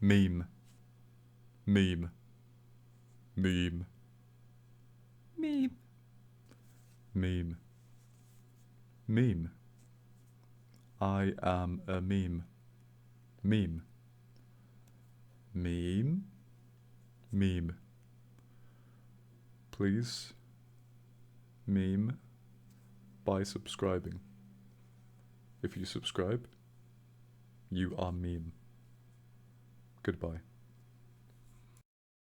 Meme. Meme. Meme. Meme. Meme. Meme. I am a meme. Meme. Meme. Meme. Please meme by subscribing. If you subscribe, you are meme. Goodbye.